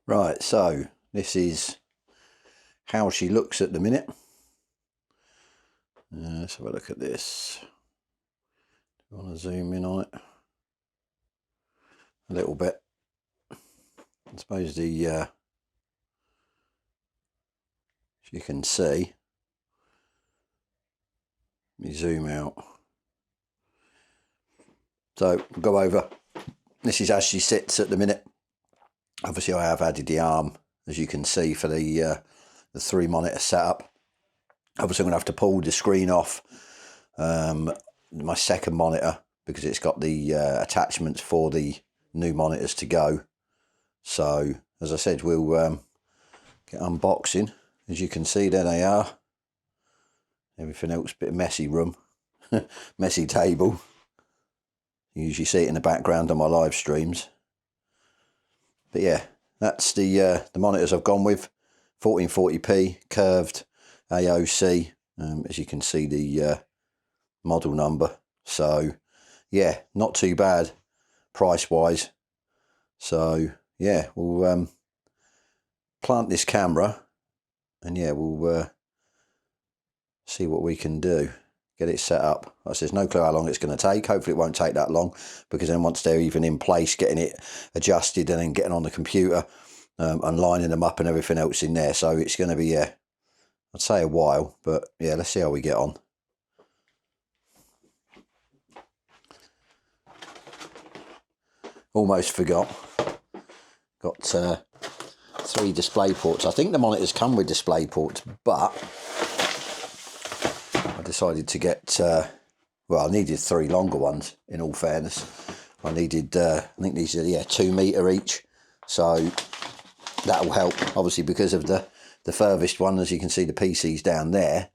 Right, so this is how she looks at the minute. Let's have a look at this. Do you want to zoom in on it a little bit? I suppose the as you can see, let me zoom out. So go over. This is as she sits at the minute. Obviously, I have added the arm, as you can see, for the 3 monitor setup. Obviously, I'm going to have to pull the screen off my second monitor because it's got the attachments for the new monitors to go. So, as I said, we'll get unboxing. As you can see, there they are. Everything else, bit of messy room, messy table. You usually see it in the background on my live streams. But yeah, that's the monitors I've gone with. 1440p, curved AOC, as you can see the model number. So yeah, not too bad price wise. So yeah, we'll plant this camera and yeah, we'll see what we can do. Get it set up. Like I said, there's no clue how long it's going to take. Hopefully it won't take that long, because then once they're even in place, getting it adjusted and then getting on the computer and lining them up and everything else in there. So it's going to be, yeah, I'd say a while, but yeah, let's see how we get on. Almost forgot. Got 3 display ports. I think the monitors come with display ports, but I decided to get, well, I needed 3 longer ones, in all fairness. I needed, I think these are, yeah, 2 metre each. So that will help, obviously, because of the furthest one. As you can see, the PC's down there.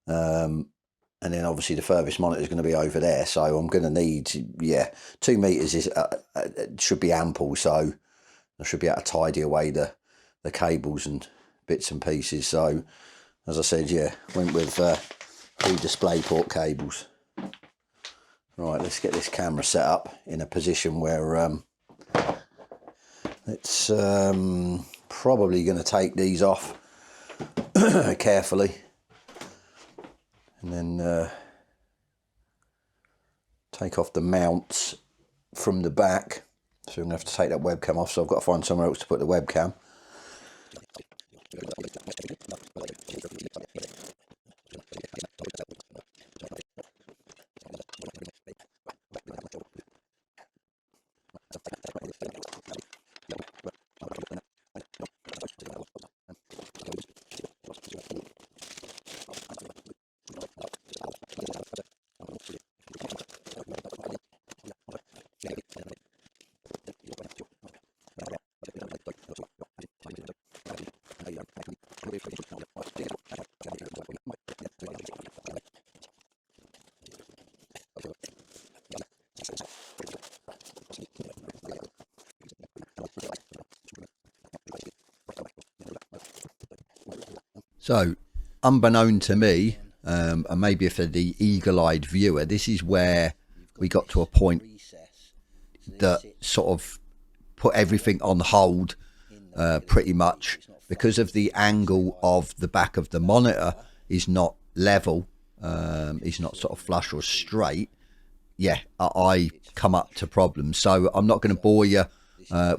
And then obviously the furthest monitor is going to be over there. So I'm going to need, yeah, 2 metres is should be ample. So I should be able to tidy away the cables and bits and pieces. So as I said, yeah, went with 2 display port cables. Right, let's get this camera set up in a position where it's probably going to take these off carefully, and then take off the mounts from the back. So I'm going to have to take that webcam off, so I've got to find somewhere else to put the webcam. So, unbeknown to me, and maybe for the eagle-eyed viewer, this is where we got to a point that sort of put everything on hold, pretty much, because of the angle of the back of the monitor is not level, is not sort of flush or straight. Yeah, I come up to problems. So I'm not going to bore you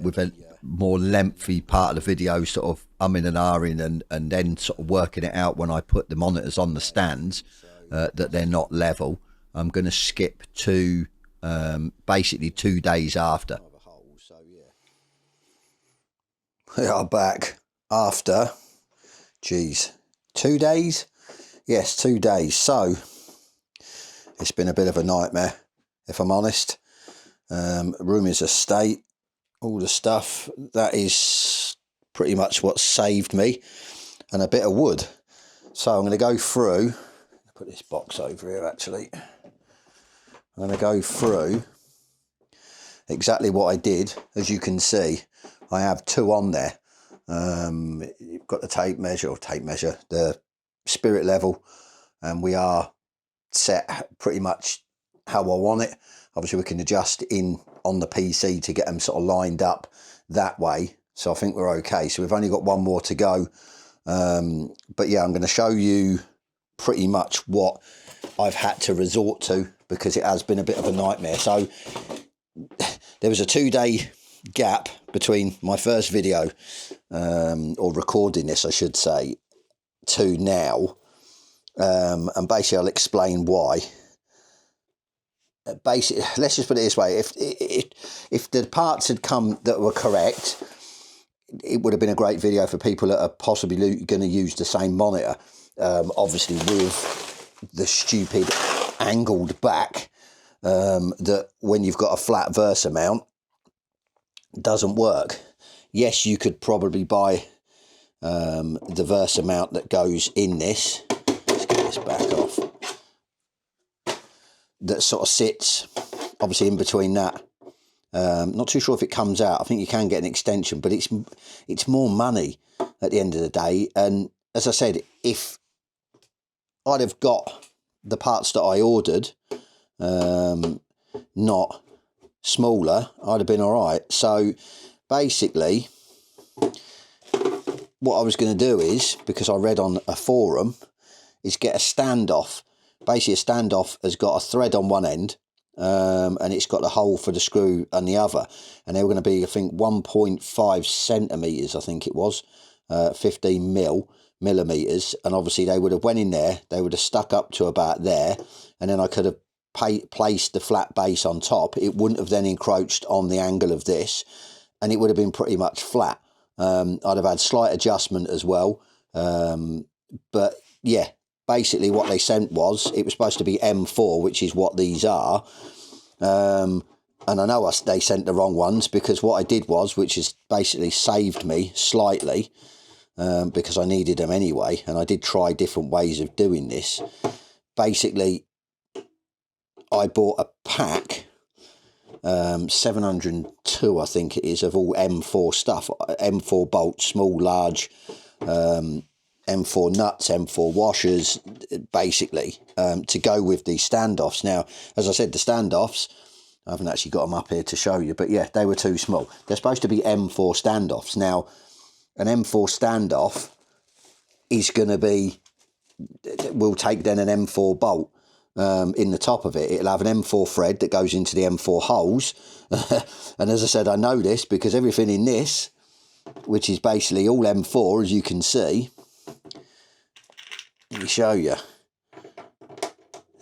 with a more lengthy part of the video, sort of umming and ahhing and then sort of working it out when I put the monitors on the stands, that they're not level. I'm going to skip to basically 2 days after. We are back after, geez, 2 days? Yes, 2 days. So it's been a bit of a nightmare, if I'm honest. Room is a state. All the stuff, that is pretty much what saved me, and a bit of wood. So I'm going to go through, put this box over here actually. I'm going to go through exactly what I did. As you can see, I have 2 on there. You've got the tape measure, the spirit level, and we are set pretty much how I want it. Obviously we can adjust in on the PC to get them sort of lined up that way. So I think we're okay. So we've only got one more to go. But yeah, I'm going to show you pretty much what I've had to resort to, because it has been a bit of a nightmare. So there was a 2-day gap between my first video, or recording this, I should say, to now. And basically I'll explain why. Basically, let's just put it this way: if the parts had come that were correct, it would have been a great video for people that are possibly going to use the same monitor. Obviously with the stupid angled back, that when you've got a flat Versa mount doesn't work. Yes, you could probably buy the Versa mount that goes in this. Let's get this back off. That sort of sits obviously in between that. Not too sure if it comes out. I think you can get an extension, but it's more money at the end of the day. And as I said, if I'd have got the parts that I ordered, not smaller, I'd have been all right. So basically what I was going to do is, because I read on a forum, is get a standoff. Basically a standoff has got a thread on one end, and it's got the hole for the screw on the other, and they were going to be, I think, 1.5 centimeters, I think it was, 15 millimeters, and obviously they would have went in there, they would have stuck up to about there, and then I could have placed the flat base on top. It wouldn't have then encroached on the angle of this, and it would have been pretty much flat. I'd have had slight adjustment as well, but yeah, basically what they sent was, it was supposed to be M4, which is what these are. And I know they sent the wrong ones, because what I did was, which has basically saved me slightly, because I needed them anyway, and I did try different ways of doing this. Basically, I bought a pack, 702 I think it is, of all M4 stuff, M4 bolts, small, large, M4 nuts, M4 washers, basically, to go with these standoffs. Now, as I said, the standoffs, I haven't actually got them up here to show you, but yeah, they were too small. They're supposed to be M4 standoffs. Now, an M4 standoff is going to be, we'll take then an M4 bolt in the top of it. It'll have an M4 thread that goes into the M4 holes. And as I said, I know this because everything in this, which is basically all M4, as you can see, let me show you,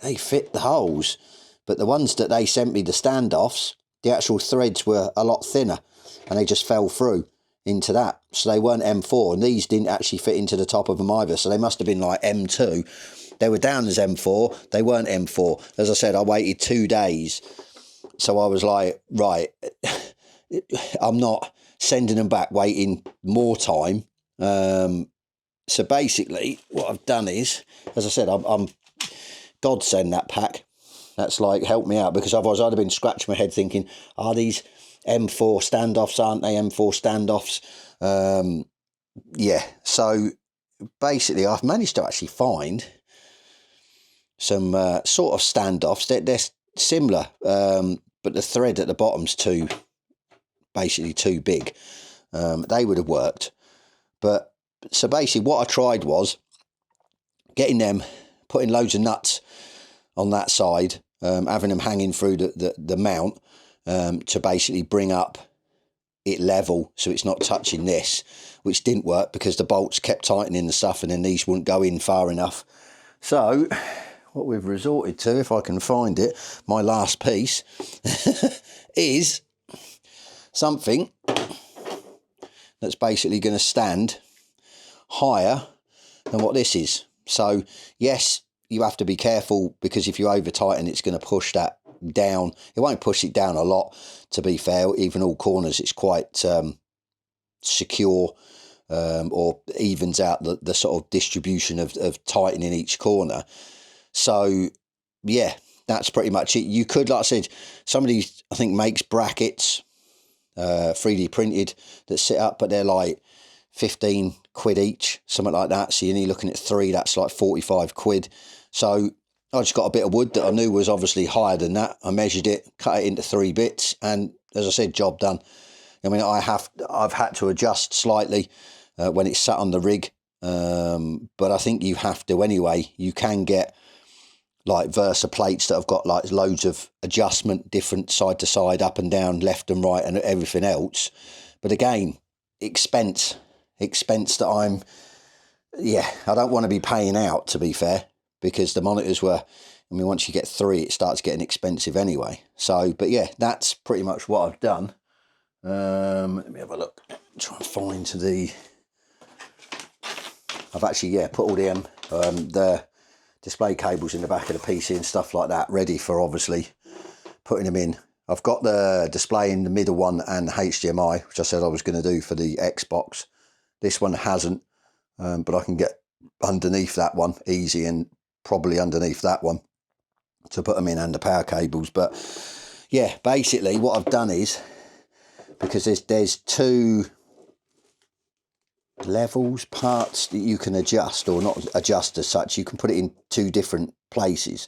they fit the holes. But the ones that they sent me, the standoffs, the actual threads were a lot thinner, and they just fell through into that. So they weren't M4, and these didn't actually fit into the top of them either. So they must have been like M2. They were down as M4, they weren't M4. As I said, I waited 2 days. So I was like, right, I'm not sending them back, waiting more time. So basically, what I've done is, as I said, I'm godsend that pack. That's like, helped me out, because otherwise I'd have been scratching my head thinking, are these M4 standoffs, aren't they M4 standoffs? Yeah, so basically I've managed to actually find some sort of standoffs. They're similar, but the thread at the bottom's basically too big. They would have worked. But so basically what I tried was getting them, putting loads of nuts on that side, having them hanging through the mount, to basically bring up it level so it's not touching this, which didn't work because the bolts kept tightening and stuff, and then these wouldn't go in far enough. So what we've resorted to, if I can find it, my last piece, is something that's basically going to stand higher than what this is. So yes, you have to be careful, because if you over tighten, it's going to push that down. It won't push it down a lot, to be fair. Even all corners, it's quite secure, or evens out the sort of distribution of tightening each corner. So yeah, that's pretty much it. You could, like I said, somebody I think makes brackets, 3D printed, that sit up, but they're like 15 quid each, something like that. So you're only looking at 3, that's like 45 quid. So I just got a bit of wood that I knew was obviously higher than that. I measured it, cut it into 3 bits, and as I said, job done. I mean, I've had to adjust slightly when it's sat on the rig, but I think you have to anyway. You can get like Versa plates that have got like loads of adjustment, different side to side, up and down, left and right, and everything else. But again, expense that I don't want to be paying out, to be fair, because the monitors were, I mean, once you get 3, it starts getting expensive anyway. So, but yeah, that's pretty much what I've done. Let me have a look, try and find I've actually, put all the display cables in the back of the PC and stuff like that ready for obviously putting them in. I've got the display in the middle one and HDMI, which I said I was going to do for the Xbox. This one hasn't, but I can get underneath that one easy, and probably underneath that one to put them in, and the power cables. But yeah, basically what I've done is, because there's 2 levels, parts that you can adjust, or not adjust as such, you can put it in 2 different places.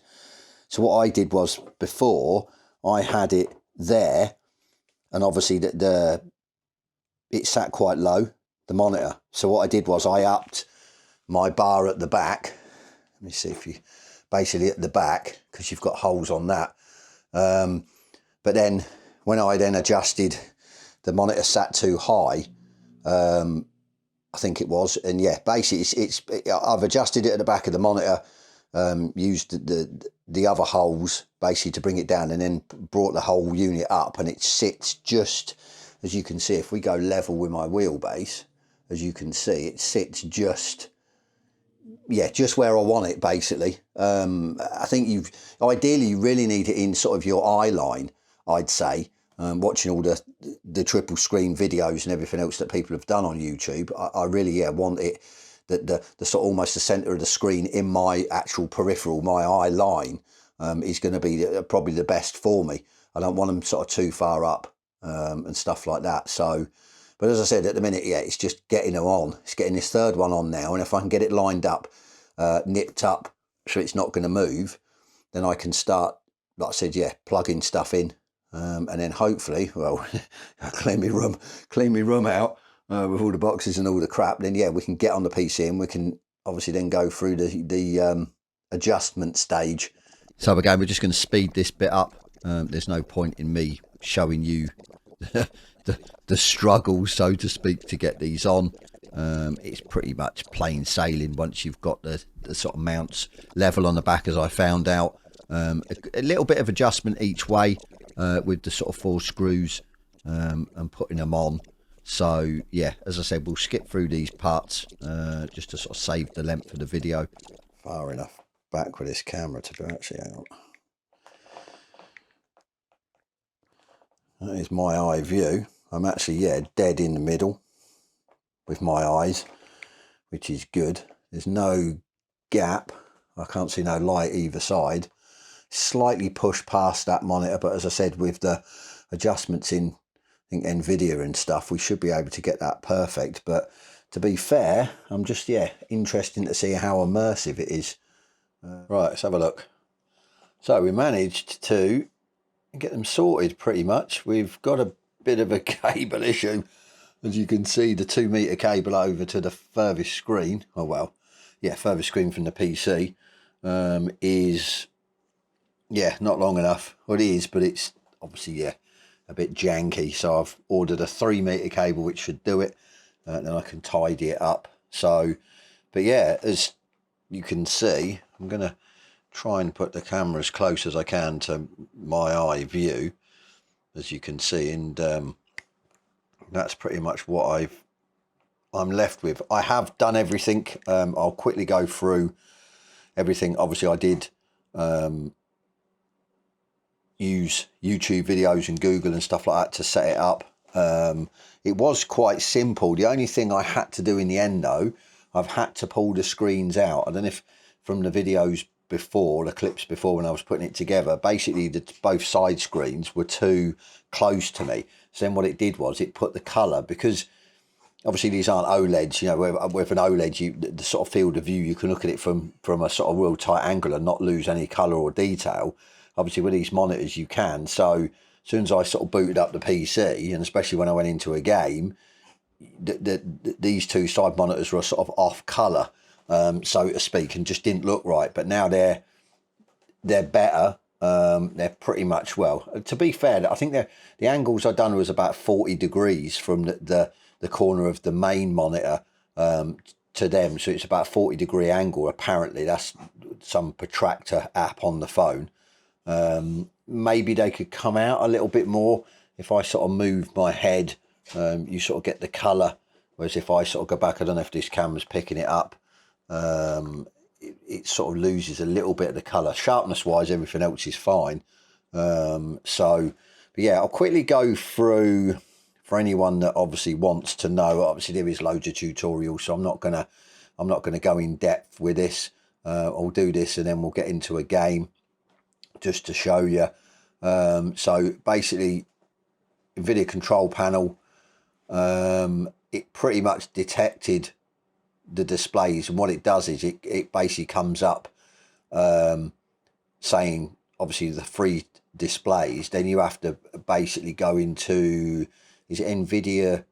So what I did was, before I had it there, and obviously it sat quite low, the monitor. So what I did was I upped my bar at the back. Let me see if you, basically at the back, because you've got holes on that. But then when I then adjusted, the monitor sat too high, I think it was, and yeah, basically I've adjusted it at the back of the monitor, used the other holes basically to bring it down, and then brought the whole unit up, and it sits just, as you can see, if we go level with my wheelbase, as you can see, it sits just where I want it, basically. I think ideally you really need it in sort of your eye line, I'd say. Watching all the triple screen videos and everything else that people have done on YouTube, I really want it that the sort of almost the centre of the screen in my actual peripheral, my eye line, is going to be probably the best for me. I don't want them sort of too far up and stuff like that. So, but as I said, at the minute, it's just getting them on. It's getting this 3rd one on now, and if I can get it lined up, nipped up, so it's not going to move, then I can start, like I said, plugging stuff in. And then hopefully, well, clean my room out with all the boxes and all the crap. Then we can get on the PC, and we can obviously then go through the adjustment stage. So again, we're just going to speed this bit up. There's no point in me showing you the struggle, so to speak, to get these on. It's pretty much plain sailing once you've got the sort of mounts level on the back, as I found out. A little bit of adjustment each way. With the sort of 4 screws and putting them on. So yeah, as I said, we'll skip through these parts just to sort of save the length of the video. Far enough back with this camera to do actually. Hang on. That is my eye view. I'm actually dead in the middle with my eyes, which is good. There's no gap. I can't see no light either side. Slightly pushed past that monitor, but as I said, with the adjustments in, I think, Nvidia and stuff, we should be able to get that perfect. But to be fair, I'm just interested to see how immersive it is. Right, let's have a look. So we managed to get them sorted pretty much. We've got a bit of a cable issue, as you can see. The 2 meter cable over to the furthest screen, furthest screen from the PC, is not long enough. Well, it is, but it's obviously a bit janky. So I've ordered a 3 meter cable, which should do it. Then I can tidy it up. So, but as you can see, I'm going to try and put the camera as close as I can to my eye view, as you can see, and that's pretty much what I'm left with. I have done everything. I'll quickly go through everything. Obviously I did use YouTube videos and Google and stuff like that to set it up. It was quite simple. The only thing I had to do in the end, though, I've had to pull the screens out. I don't know if from the videos before, the clips before when I was putting it together, basically both side screens were too close to me. So then what it did was it put the colour, because obviously these aren't OLEDs, with an OLED, the sort of field of view, you can look at it from a sort of real tight angle and not lose any colour or detail. Obviously with these monitors you can, so soon as I sort of booted up the PC, and especially when I went into a game, these two side monitors were sort of off colour, so to speak, and just didn't look right. But now they're better. They're pretty much, well, to be fair, I think the angles I done was about 40 degrees from the corner of the main monitor to them, so it's about 40-degree angle. Apparently that's some protractor app on the phone. Maybe they could come out a little bit more if I sort of move my head. You sort of get the colour, whereas if I sort of go back, I don't know if this camera's picking it up, it sort of loses a little bit of the colour. Sharpness wise, everything else is fine. So but yeah, I'll quickly go through for anyone that obviously wants to know. Obviously there is loads of tutorials, so I'm not gonna go in depth with this. I'll do this and then we'll get into a game just to show you. So basically, Nvidia control panel, it pretty much detected the displays, and what it does is it basically comes up saying obviously the free displays. Then you have to basically go into, is it Nvidia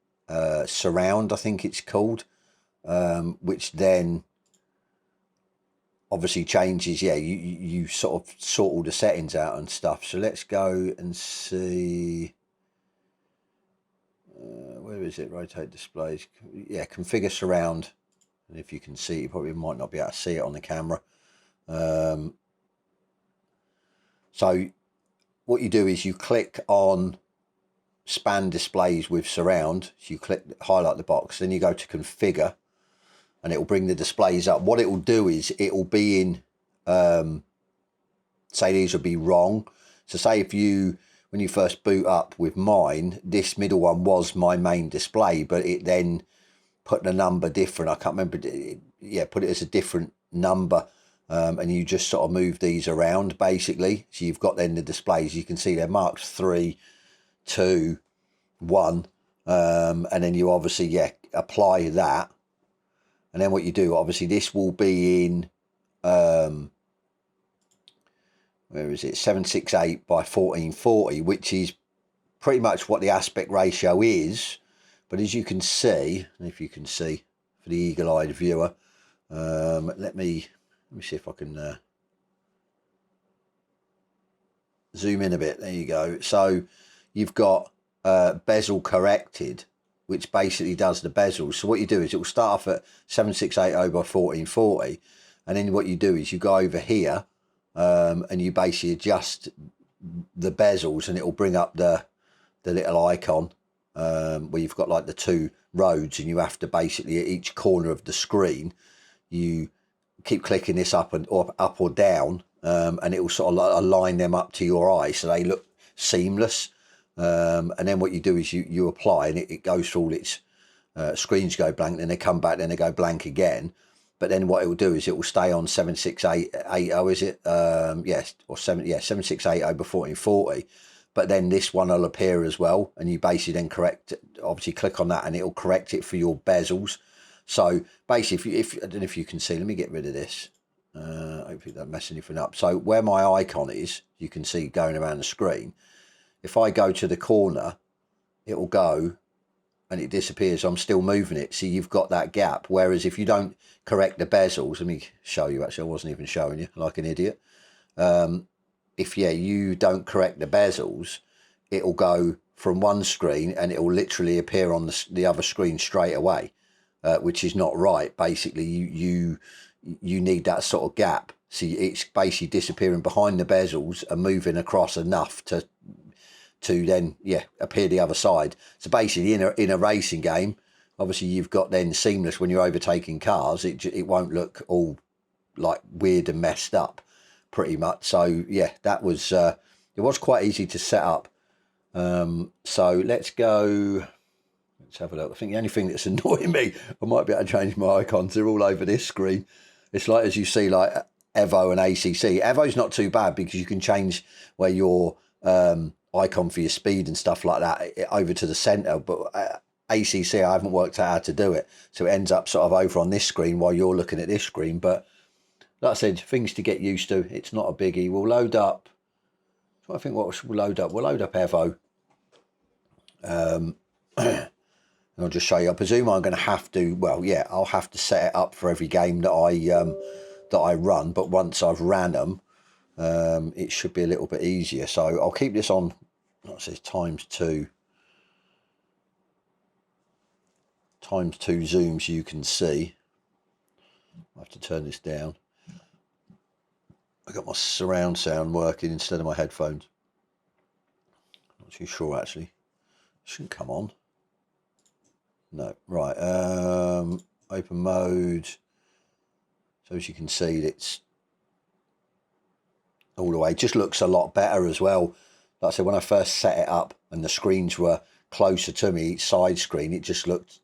Surround, I think it's called, which then obviously changes, yeah, you sort of sort all the settings out and stuff. So let's go and see, where is it? Rotate displays, yeah, configure surround. And if you can see, you probably might not be able to see it on the camera. So what you do is you click on span displays with surround. So you click, highlight the box, then you go to configure, and it will bring the displays up. What it will do is it will be in, say these will be wrong. So say if you, when you first boot up with mine, this middle one was my main display, but it then put the number different. I can't remember. Yeah, put it as a different number. And you just sort of move these around basically. So you've got then the displays, you can see they're marked 3, 2, 1. And then you obviously, yeah, apply that. And then what you do, obviously this will be in, where is it? 768 by 1440, which is pretty much what the aspect ratio is. But as you can see, and if you can see for the eagle-eyed viewer, let me see if I can zoom in a bit. There you go. So you've got bezel corrected, which basically does the bezels. So what you do is it will start off at 7680 by 1440, and then what you do is you go over here and you basically adjust the bezels, and it will bring up the little icon where you've got like the two roads, and you have to basically at each corner of the screen you keep clicking this up or down, and it will sort of align them up to your eye so they look seamless. And then what you do is you apply, and it goes through all its screens go blank, then they come back, then they go blank again. But then what it will do is it will stay on 76880, is it? Yes, or 7680 by 1440. But then this one will appear as well, and you basically then correct, obviously click on that, and it will correct it for your bezels. So basically, if I don't know if you can see, let me get rid of this. Hopefully don't mess anything up. So where my icon is, you can see going around the screen. If I go to the corner, it will go and it disappears. I'm still moving it. So you've got that gap. Whereas if you don't correct the bezels, let me show you, actually, I wasn't even showing you like an idiot. If, yeah, you don't correct the bezels, it will go from one screen and it will literally appear on the other screen straight away, which is not right. Basically, you need that sort of gap. So it's basically disappearing behind the bezels and moving across enough to then, yeah, appear the other side. So basically in a racing game, obviously you've got then seamless when you're overtaking cars. It won't look all like weird and messed up pretty much. So yeah, that was it was quite easy to set up. So let's go, let's have a look. I think the only thing that's annoying me, I might be able to change my icons. They're all over this screen. It's like, as you see, like Evo and ACC. Evo's not too bad because you can change where your icon for your speed and stuff like that over to the center, but ACC, I haven't worked out how to do it, so it ends up sort of over on this screen while you're looking at this screen. But like I said, things to get used to. It's not a biggie. We'll load up, So I think what we'll load up, Evo. And I'll just show you. I presume I'm going to have to, well, yeah, I'll have to set it up for every game that I run. But once I've ran them, it should be a little bit easier. So I'll keep this on, what says ×2 zoom so you can see. I have to turn this down. I got my surround sound working instead of my headphones. Not too sure actually. Shouldn't come on. No, right. Open mode. So as you can see, it's all the way. It just looks a lot better as well. Like I said, when I first set it up and the screens were closer to me, each side screen, it just looked,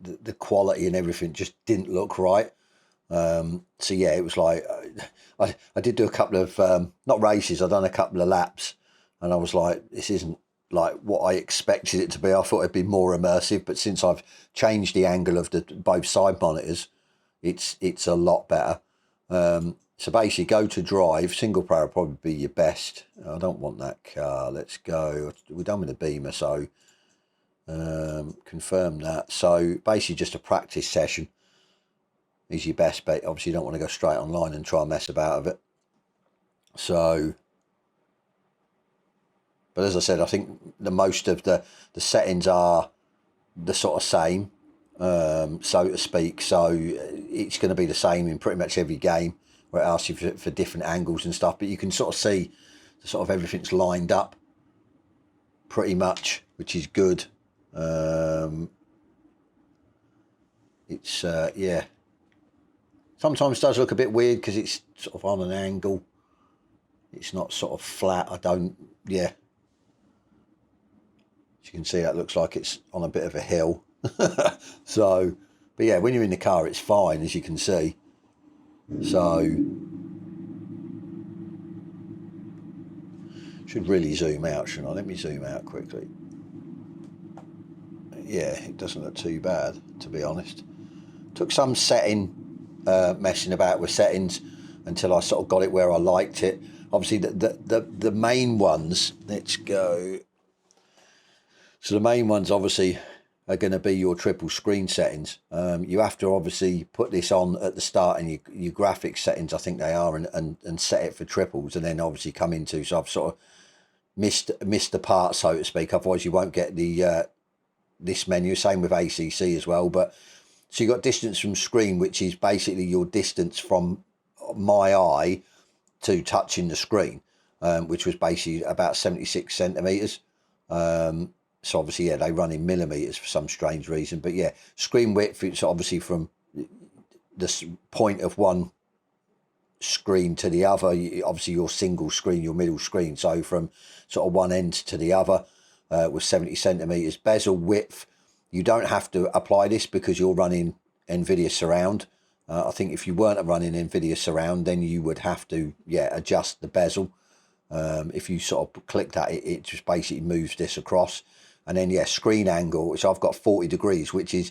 the quality and everything just didn't look right. So yeah, it was like, I did do a couple of, not races, I've done a couple of laps, and I was like, this isn't like what I expected it to be. I thought it'd be more immersive, but since I've changed the angle of the both side monitors, it's a lot better. So basically, go to drive. Single player will probably be your best. I don't want that car. Let's go. We're done with the Beamer, so confirm that. So basically, just a practice session is your best bet. Obviously, you don't want to go straight online and try and mess about with it. So, but as I said, I think the most of the settings are the sort of same, so to speak. So it's going to be the same in pretty much every game, where it asks you for different angles and stuff. But you can sort of see sort of everything's lined up pretty much, which is good. It's yeah. Sometimes it does look a bit weird because it's sort of on an angle. It's not sort of flat. Yeah. As you can see, that looks like it's on a bit of a hill. So, but yeah, when you're in the car, it's fine, as you can see. So, should really zoom out, shouldn't I? Let me zoom out quickly. Yeah, it doesn't look too bad, to be honest. Took some messing about with settings until I sort of got it where I liked it. Obviously, the main ones, let's go. So the main ones obviously are going to be your triple screen settings. You have to obviously put this on at the start in your graphics settings, I think they are, and set it for triples, and then obviously come into. So I've sort of missed the part, so to speak. Otherwise, you won't get the this menu. Same with ACC as well. But so you got distance from screen, which is basically your distance from my eye to touching the screen, which was basically about 76 centimeters. So obviously, yeah, they run in millimeters for some strange reason. But yeah, screen width, it's obviously from the point of one screen to the other. Obviously, your single screen, your middle screen. So from sort of one end to the other with 70 centimeters. Bezel width, you don't have to apply this because you're running Nvidia Surround. I think if you weren't running Nvidia Surround, then you would have to, yeah, adjust the bezel. If you sort of click that, it just basically moves this across. And then, yeah, screen angle, which I've got 40 degrees, which is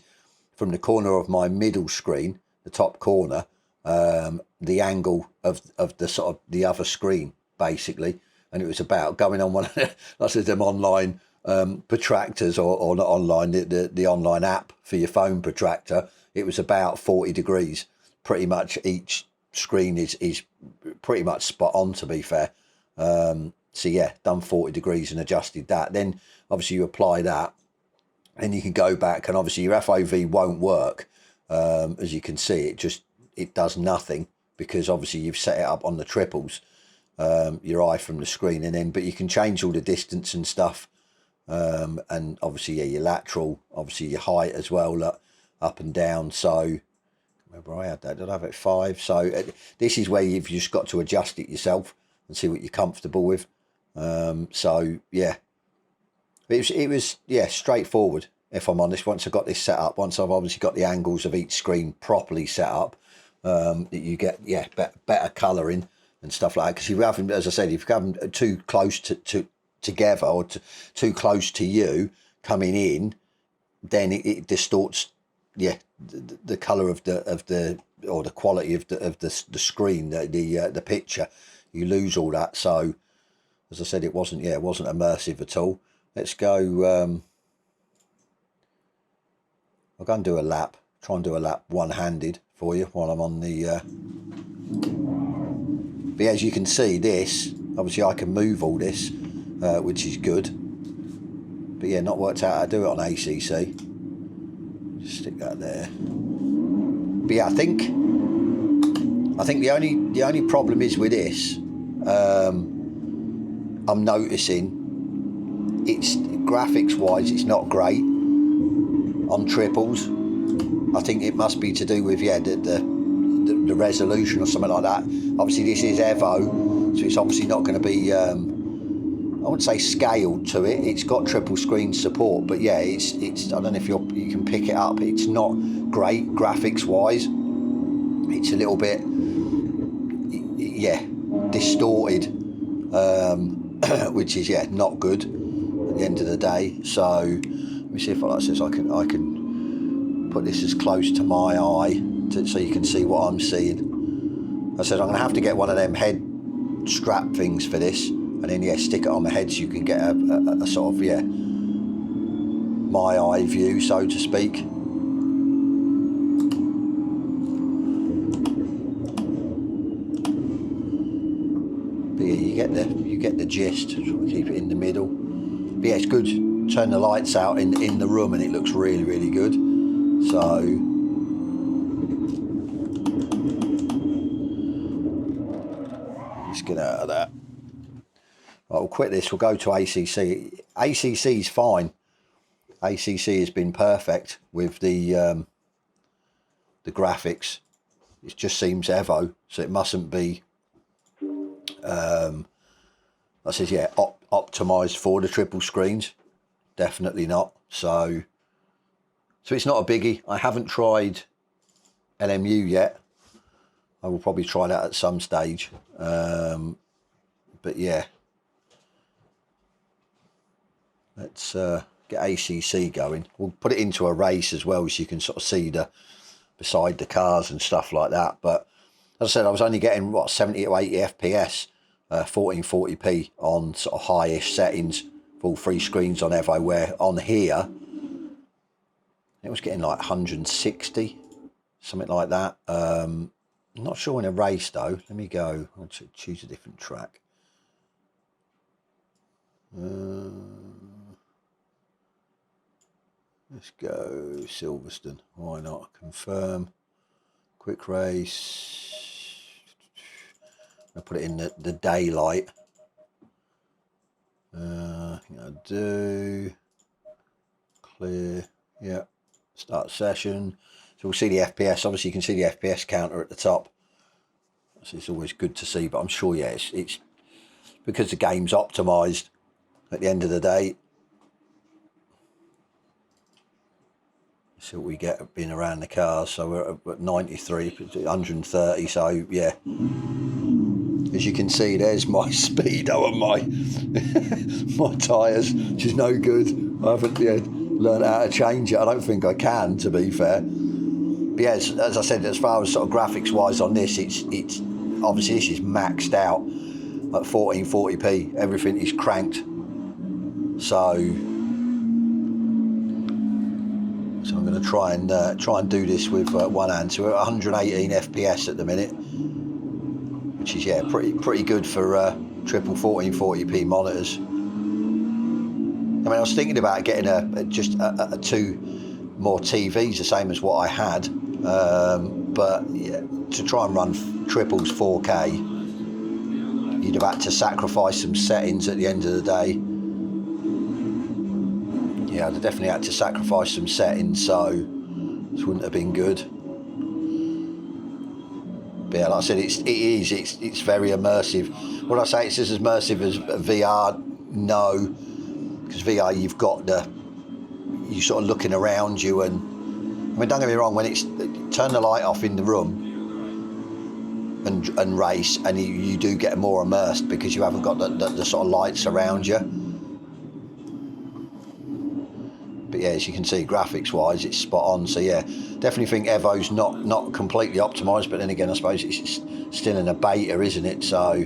from the corner of my middle screen, the top corner, the angle of the sort of the other screen, basically. And it was about going on one of them online protractors, or not online, the online app for your phone protractor. It was about 40 degrees. Pretty much each screen is pretty much spot on, to be fair. So yeah, done 40 degrees and adjusted that. Then obviously you apply that, and you can go back, and obviously your FOV won't work. As you can see, it does nothing because obviously you've set it up on the triples, your eye from the screen, and then, but you can change all the distance and stuff. And obviously, yeah, your lateral, obviously your height as well, look, up and down. So remember I had that, did I have it 5? So this is where you've just got to adjust it yourself and see what you're comfortable with. So yeah, it was yeah, straightforward, if I'm honest. Once I got this set up, once I've obviously got the angles of each screen properly set up, that you get, yeah, better colouring and stuff like that. Because if you haven't, as I said, if you haven't too close together, or too close to you coming in, then it distorts, yeah, the colour of the or the quality of the screen, the picture. You lose all that. So as I said, it wasn't immersive at all. Let's go. I'll go and do a lap. Try and do a lap one-handed for you while I'm on the. But as you can see, this obviously I can move all this, which is good. But yeah, not worked out how to do it on ACC. Just stick that there. But yeah, I think the only problem is with this. I'm noticing it's graphics wise, it's not great on triples. I think it must be to do with the resolution or something like that. Obviously, this is Evo, so it's obviously not going to be. I wouldn't say scaled to it. It's got triple screen support, but yeah, it's. I don't know if you can pick it up. It's not great graphics wise. It's a little bit, yeah, distorted, which is not good at the end of the day. So let me see if I can put this as close to my eye so you can see what I'm seeing. I said I'm going to have to get one of them head strap things for this, and then stick it on my head so you can get a sort of my eye view, so to speak. But yeah, you get the gist. Keep it in the middle. But yeah, it's good. Turn the lights out in the room and it looks really, really good. So let's get out of that. Right, we'll quit this. We'll go to ACC. ACC is fine. ACC has been perfect with the graphics. It just seems Evo, so it mustn't be. That says optimized for the triple screens. Definitely not. So it's not a biggie. I haven't tried LMU yet. I will probably try that at some stage. But yeah, let's get ACC going. We'll put it into a race as well, so you can sort of see beside the cars and stuff like that. But as I said, I was only getting 70 to 80 FPS, 1440p on sort of highish settings, full free screens on Evo, where on here it was getting like 160, something like that. I'm not sure in a race though. Let me go. I'll choose a different track. Let's go Silverstone. Why not? Confirm. Quick race. I'll put it in the daylight. I think I do. Clear. Yeah. Start session. So we'll see the FPS. Obviously, you can see the FPS counter at the top. So it's always good to see. But I'm sure, yeah, it's because the game's optimized at the end of the day. See what we get being around the cars. So we're at 93, 130. So yeah, as you can see, there's my speedo and my tyres, which is no good. I haven't learned how to change it. I don't think I can, to be fair. But yeah, as I said, as far as sort of graphics wise on this, it's obviously this is maxed out at 1440p. Everything is cranked. So I'm going to try and do this with one hand. So we're at 118 FPS at the minute, which is pretty good for triple 1440p monitors. I mean, I was thinking about getting just two more TVs, the same as what I had, but yeah, to try and run triples 4K, you'd have had to sacrifice some settings at the end of the day. Yeah, I'd definitely had to sacrifice some settings, so this wouldn't have been good. But yeah, like I said, it's very immersive. Would I say it's as immersive as VR? No, because VR you've got you sort of looking around you, and I mean, don't get me wrong, when it's turn the light off in the room and race, and you do get more immersed because you haven't got the sort of lights around you. But yeah, as you can see, graphics wise, it's spot on. So yeah, definitely think Evo's not completely optimized, but then again, I suppose it's still in a beta, isn't it? So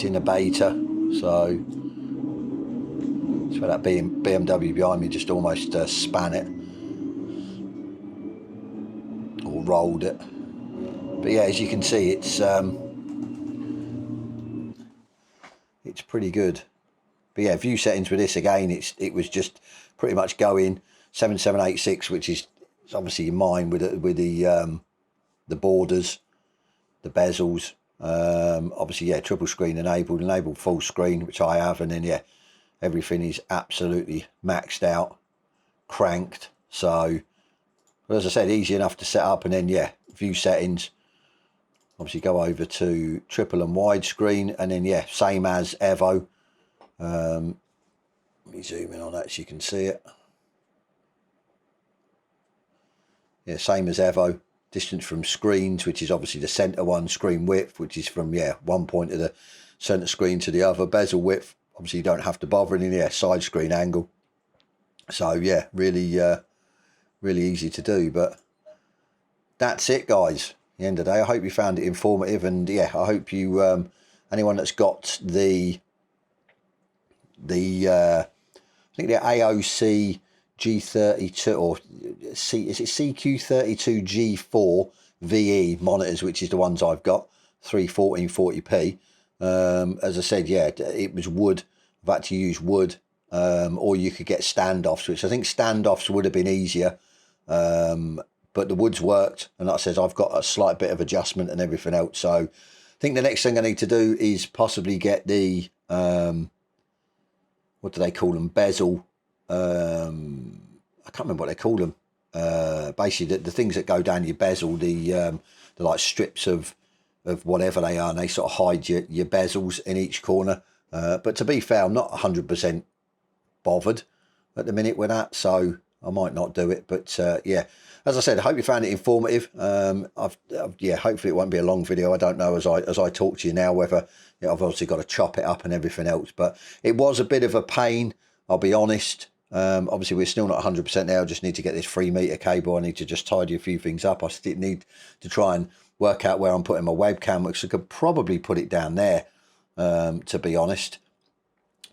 it's in a beta, so it's where that BMW behind me just almost span it or rolled it. But yeah, as you can see, it's pretty good. But yeah, view settings with this again, it was just pretty much going 7786, which is obviously mine with the borders, the bezels. Obviously, yeah, triple screen enabled full screen, which I have, and then yeah, everything is absolutely maxed out, cranked. So, but as I said, easy enough to set up, and then yeah, view settings. Obviously, go over to triple and widescreen, and then yeah, same as Evo. Let me zoom in on that so you can see it. Yeah, same as Evo. Distance from screens, which is obviously the center one. Screen width, which is from yeah, one point of the center screen to the other. Bezel width, obviously you don't have to bother. And then yeah, side screen angle. So yeah, really really easy to do. But that's it, guys. At the end of the day, I hope you found it informative, and yeah, I hope you anyone that's got the I think the AOC G32 or is it CQ32G4VE monitors, which is the ones I've got, 1440p. As I said, yeah, it was wood. I've had to use wood, or you could get standoffs, which I think standoffs would have been easier, but the woods worked, and like I said, I've got a slight bit of adjustment and everything else. So I think the next thing I need to do is possibly get the what do they call them, bezel, I can't remember what they call them, basically the things that go down your bezel, the like strips of whatever they are, and they sort of hide your bezels in each corner. But to be fair, I'm not 100% bothered at the minute with that, so I might not do it. But yeah, as I said, I hope you found it informative. Yeah, hopefully it won't be a long video. I don't know as I talk to you now whether, you know, I've obviously got to chop it up and everything else, but it was a bit of a pain, I'll be honest. Obviously we're still not 100% there. I just need to get this 3-meter cable. I need to just tidy a few things up. I still need to try and work out where I'm putting my webcam, which I could probably put it down there, to be honest.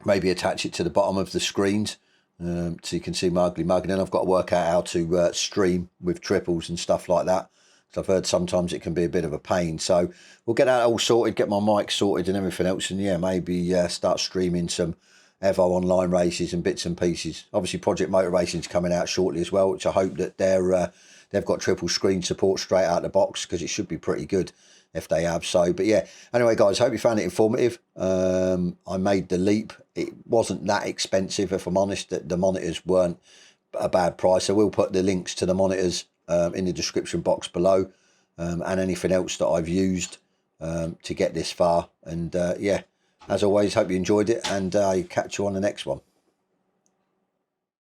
Maybe attach it to the bottom of the screens, so you can see my ugly mug. And then I've got to work out how to stream with triples and stuff like that. So I've heard sometimes it can be a bit of a pain. So we'll get that all sorted, get my mic sorted and everything else, and yeah, maybe start streaming some Evo online races and bits and pieces. Obviously Project Motor Racing's coming out shortly as well, which I hope that they've got triple screen support straight out of the box, because it should be pretty good if they have. So, but yeah, anyway guys, hope you found it informative. I made the leap. It wasn't that expensive, if I'm honest. The monitors weren't a bad price. I will put the links to the monitors in the description box below, and anything else that I've used to get this far. And yeah, as always, hope you enjoyed it, and I'll catch you on the next one.